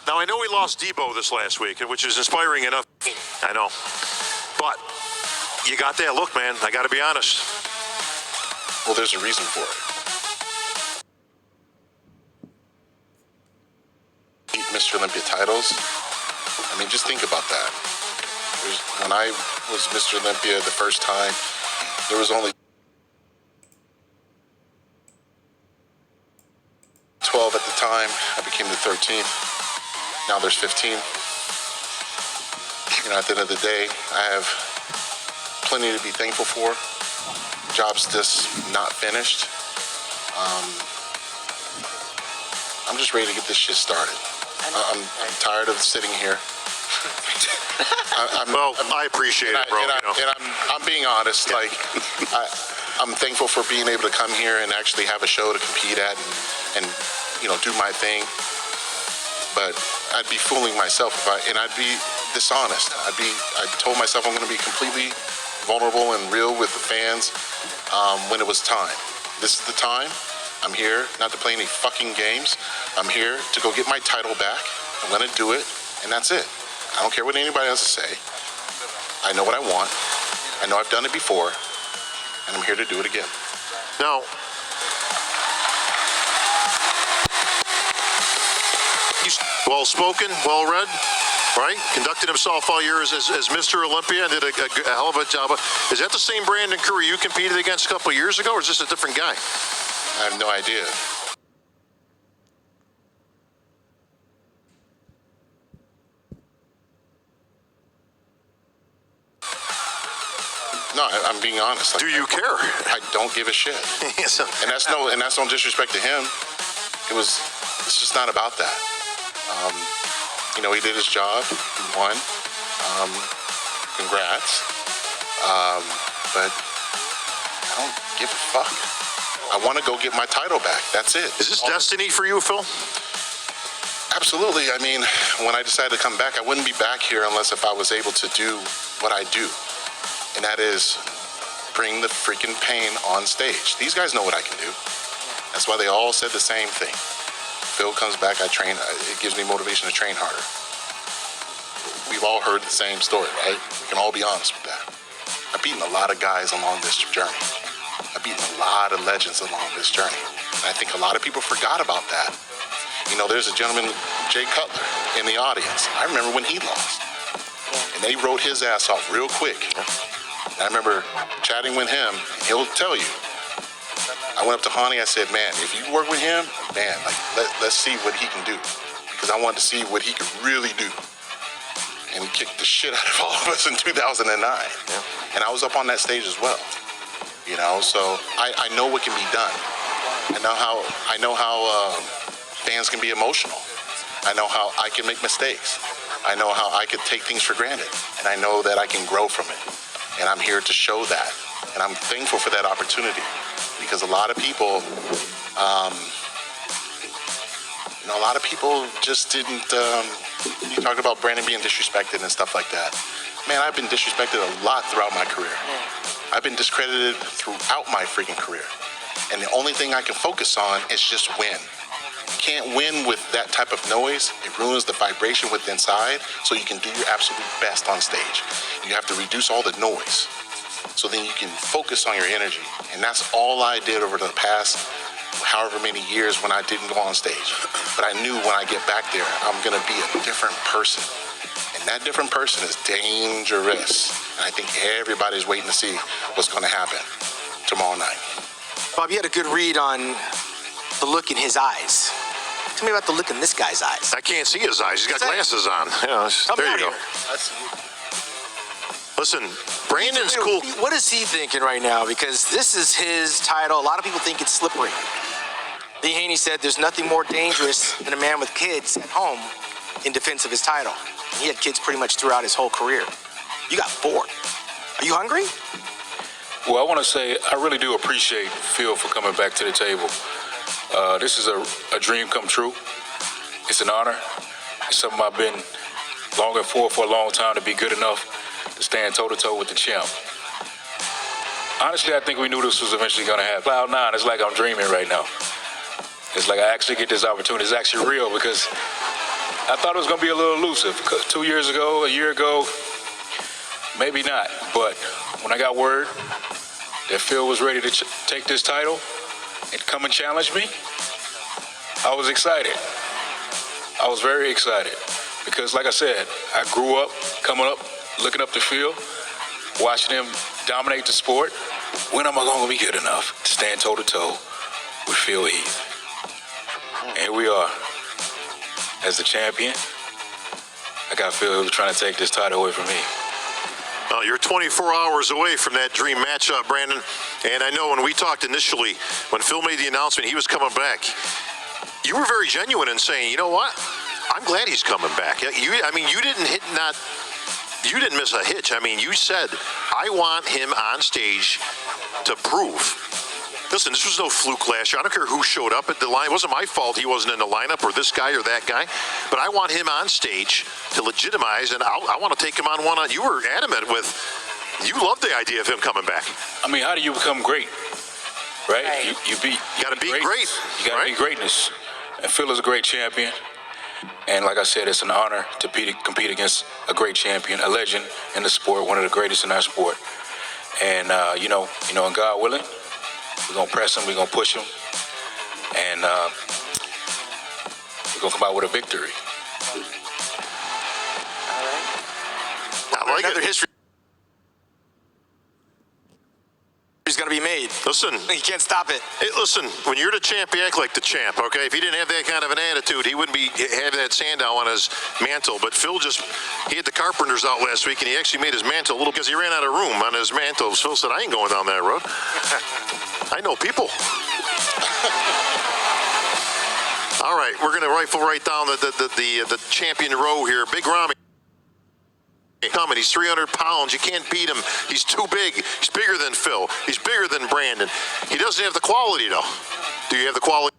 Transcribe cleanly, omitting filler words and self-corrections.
Now, I know we lost Debo this last week, which is inspiring enough. I know. But you got that look, man. I got to be honest. Well, there's a reason for it. Mr. Olympia titles. I mean, just think about that. When I was Mr. Olympia the first time, there was only 12 at the time. I became the 13th. Now there's 15. You know, at the end of the day, I have plenty to be thankful for. Job's just not finished. I'm just ready to get this shit started. I'm tired of sitting here. I appreciate it, bro. I'm being honest. Like, I'm thankful for being able to come here and actually have a show to compete at and you know, do my thing. But I'd be fooling myself and I'd be dishonest. I told myself I'm going to be completely vulnerable and real with the fans when it was time. This is the time. I'm here not to play any fucking games. I'm here to go get my title back. I'm going to do it, and that's it. I don't care what anybody else say. I know what I want. I know I've done it before, and I'm here to do it again. Now, he's well-spoken, well-read, right? Conducted himself all year as Mr. Olympia and did a hell of a job. Is that the same Brandon Curry you competed against a couple of years ago, or is this a different guy? I have no idea. No, I'm being honest. Do you care? I don't give a shit. Yes. And that's no disrespect to him. It's just not about that. You know, he did his job. He won. Congrats. But I don't give a fuck. I want to go get my title back. That's it. Is this destiny for you, Phil? Absolutely. I mean, when I decided to come back, I wouldn't be back here unless if I was able to do what I do. And that is bring the freaking pain on stage. These guys know what I can do. That's why they all said the same thing. Phil comes back, I train, it gives me motivation to train harder. We've all heard the same story, right? We can all be honest with that. I've beaten a lot of guys along this journey. I've beaten a lot of legends along this journey. And I think a lot of people forgot about that. You know, there's a gentleman, Jay Cutler, in the audience. I remember when he lost. And they wrote his ass off real quick. And I remember chatting with him, and he'll tell you. I went up to Hani, I said, man, if you work with him, man, like, let's see what he can do. Because I wanted to see what he could really do. And he kicked the shit out of all of us in 2009. Yeah. And I was up on that stage as well. You know, so I know what can be done. I know how fans can be emotional. I know how I can make mistakes. I know how I could take things for granted. And I know that I can grow from it. And I'm here to show that. And I'm thankful for that opportunity. Because a lot of people, a lot of people just didn't, you talked about Brandon being disrespected and stuff like that. Man, I've been disrespected a lot throughout my career. I've been discredited throughout my freaking career. And the only thing I can focus on is just win. You can't win with that type of noise. It ruins the vibration within inside, so you can do your absolute best on stage. You have to reduce all the noise, so then you can focus on your energy. And that's all I did over the past however many years when I didn't go on stage. But I knew when I get back there, I'm gonna be a different person. And that different person is dangerous. And I think everybody's waiting to see what's gonna happen tomorrow night. Bob, you had a good read on the look in his eyes. Tell me about the look in this guy's eyes. I can't see his eyes. He's got glasses on. Yeah, there you go. Listen, Brandon's cool. What is he thinking right now? Because this is his title. A lot of people think it's slippery. Lee Haney said there's nothing more dangerous than a man with kids at home in defense of his title. And he had kids pretty much throughout his whole career. You got 4. Are you hungry? Well, I want to say I really do appreciate Phil for coming back to the table. This is a dream come true. It's an honor. It's something I've been longing for a long time, to be good enough to stand toe-to-toe with the champ. Honestly, I think we knew this was eventually going to happen. Cloud 9, it's like I'm dreaming right now. It's like I actually get this opportunity. It's actually real because I thought it was going to be a little elusive. 2 years ago, a year ago, maybe not. But when I got word that Phil was ready to take this title and come and challenge me, I was excited. I was very excited because, like I said, I grew up coming up, looking up to Phil, watching him dominate the sport. When am I going to be good enough to stand toe-to-toe with Phil Heath? And here we are. As the champion, I got Phil trying to take this title away from me. Well, you're 24 hours away from that dream matchup, Brandon. And I know when we talked initially, when Phil made the announcement he was coming back, you were very genuine in saying, you know what? I'm glad he's coming back. You didn't miss a hitch. I mean, you said, I want him on stage to prove. Listen, this was no fluke last year. I don't care who showed up at the line. It wasn't my fault he wasn't in the lineup or this guy or that guy. But I want him on stage to legitimize, and I want to take him on one-on. You were adamant with, you loved the idea of him coming back. I mean, how do you become great, right? You got to be great. You got to be greatness. And Phil is a great champion. And like I said, it's an honor to compete against a great champion, a legend in the sport, one of the greatest in our sport. And, and God willing, we're going to press him, we're going to push him, and we're going to come out with a victory. I like Another it. history is going to be made. Listen. You can't stop it. Hey, listen, when you're the champ, you act like the champ, okay? If he didn't have that kind of an attitude, he wouldn't be having that Sandow on his mantle. But Phil he had the carpenters out last week, and he actually made his mantle a little because he ran out of room on his mantle. Phil said, I ain't going down that road. I know people. All right, we're going to rifle right down the champion row here. Big Rami. Coming, he's 300 pounds. You can't beat him. He's too big. He's bigger than Phil. He's bigger than Brandon. He doesn't have the quality, though. Do you have the quality?